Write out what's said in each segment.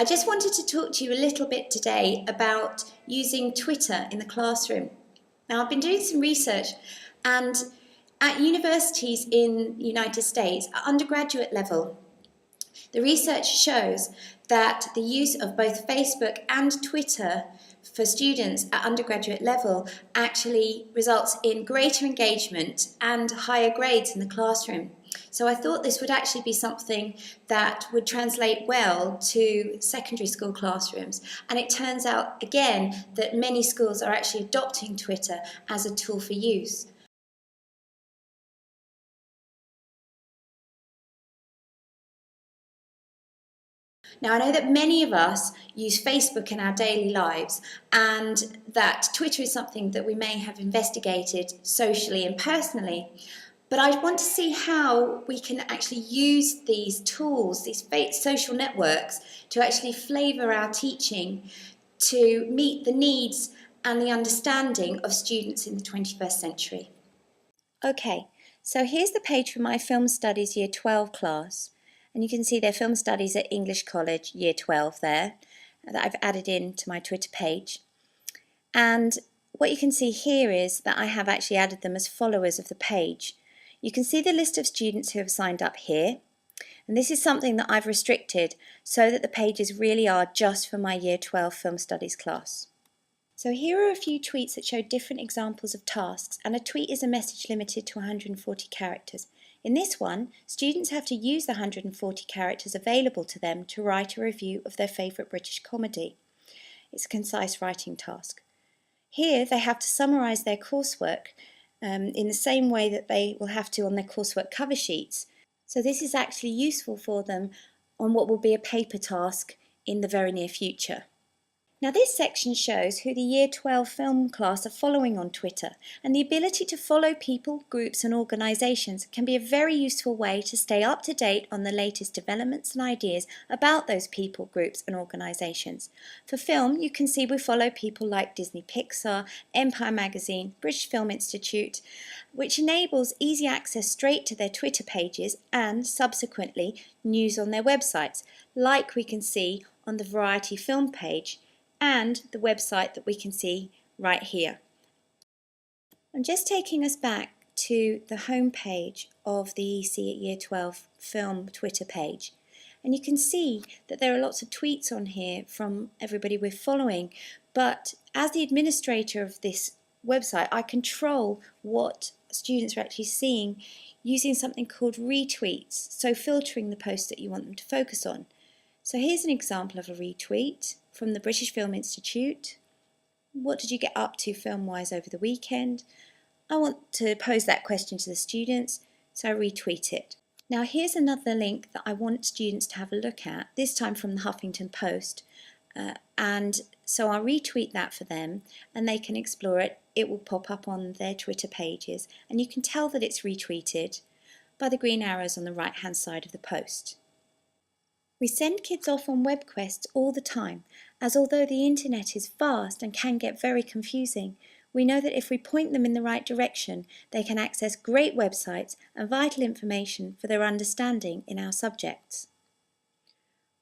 I just wanted to talk to you a little bit today about using Twitter in the classroom. Now, I've been doing some research, and at universities in the United States, at undergraduate level, the research shows that the use of both Facebook and Twitter for students at undergraduate level actually results in greater engagement and higher grades in the classroom. So I thought this would actually be something that would translate well to secondary school classrooms. And it turns out, again, that many schools are actually adopting Twitter as a tool for use. Now, I know that many of us use Facebook in our daily lives, and that Twitter is something that we may have investigated socially and personally. But I want to see how we can actually use these tools, these social networks, to actually flavour our teaching to meet the needs and the understanding of students in the 21st century. Okay, so here's the page for my Film Studies Year 12 class. And you can see their Film Studies at English College Year 12 there, that I've added in to my Twitter page. And what you can see here is that I have actually added them as followers of the page. You can see the list of students who have signed up here. And this is something that I've restricted so that the pages really are just for my Year 12 Film Studies class. So here are a few tweets that show different examples of tasks, and a tweet is a message limited to 140 characters. In this one, students have to use the 140 characters available to them to write a review of their favourite British comedy. It's a concise writing task. Here they have to summarise their coursework in the same way that they will have to on their coursework cover sheets. So this is actually useful for them on what will be a paper task in the very near future. Now this section shows who the Year 12 film class are following on Twitter, and the ability to follow people, groups and organisations can be a very useful way to stay up to date on the latest developments and ideas about those people, groups and organisations. For film, you can see we follow people like Disney Pixar, Empire Magazine, British Film Institute, which enables easy access straight to their Twitter pages and, subsequently, news on their websites, like we can see on the Variety Film page, and the website that we can see right here. I'm just taking us back to the home page of the EC at Year 12 Film Twitter page, and you can see that there are lots of tweets on here from everybody we're following, but as the administrator of this website, I control what students are actually seeing using something called retweets, so filtering the posts that you want them to focus on. So here's an example of a retweet from the British Film Institute. What did you get up to film-wise over the weekend? I want to pose that question to the students, so I retweet it. Now here's another link that I want students to have a look at, this time from the Huffington Post. And so I'll retweet that for them and they can explore it. It will pop up on their Twitter pages, and you can tell that it's retweeted by the green arrows on the right-hand side of the post. We send kids off on web quests all the time, as although the internet is vast and can get very confusing, we know that if we point them in the right direction, they can access great websites and vital information for their understanding in our subjects.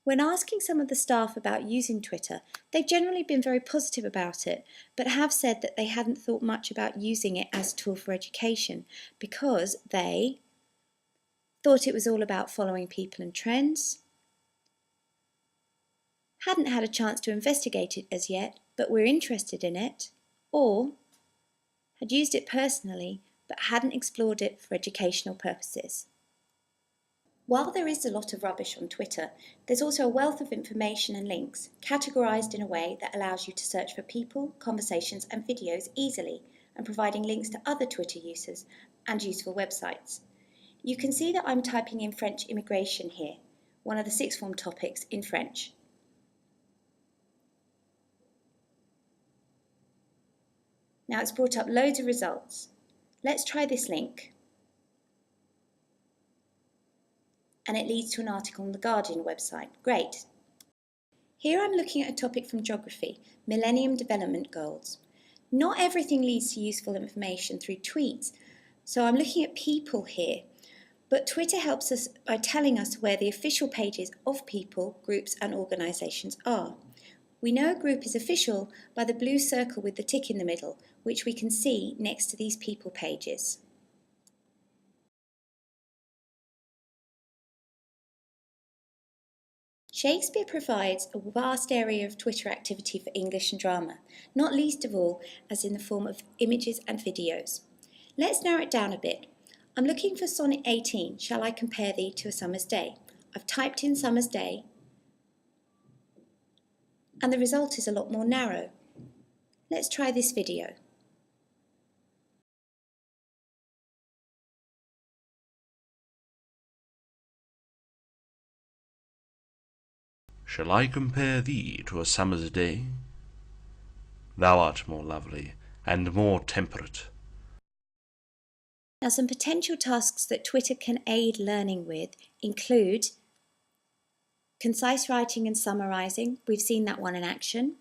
When asking some of the staff about using Twitter, they've generally been very positive about it, but have said that they hadn't thought much about using it as a tool for education because they thought it was all about following people and trends, hadn't had a chance to investigate it as yet, but were interested in it, or had used it personally but hadn't explored it for educational purposes. While there is a lot of rubbish on Twitter, there's also a wealth of information and links, categorised in a way that allows you to search for people, conversations and videos easily, and providing links to other Twitter users and useful websites. You can see that I'm typing in French immigration here, one of the sixth form topics in French. Now it's brought up loads of results. Let's try this link. And it leads to an article on the Guardian website. Great. Here I'm looking at a topic from geography, Millennium Development Goals. Not everything leads to useful information through tweets, so I'm looking at people here. But Twitter helps us by telling us where the official pages of people, groups and organisations are. We know a group is official by the blue circle with the tick in the middle, which we can see next to these people pages. Shakespeare provides a vast area of Twitter activity for English and drama, not least of all as in the form of images and videos. Let's narrow it down a bit. I'm looking for Sonnet 18, Shall I Compare Thee to a Summer's Day? I've typed in summer's day, and the result is a lot more narrow. Let's try this video. Shall I compare thee to a summer's day? Thou art more lovely and more temperate. Now, some potential tasks that Twitter can aid learning with include concise writing and summarising. We've seen that one in action.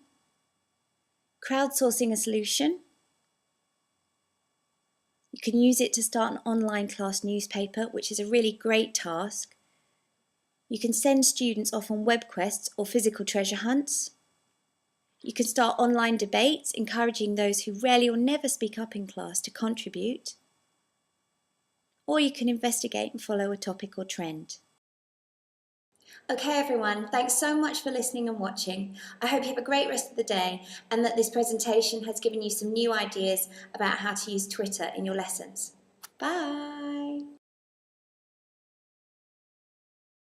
Crowdsourcing a solution. You can use it to start an online class newspaper, which is a really great task. You can send students off on web quests or physical treasure hunts. You can start online debates, encouraging those who rarely or never speak up in class to contribute. Or you can investigate and follow a topic or trend. Okay everyone, thanks so much for listening and watching. I hope you have a great rest of the day and that this presentation has given you some new ideas about how to use Twitter in your lessons. Bye!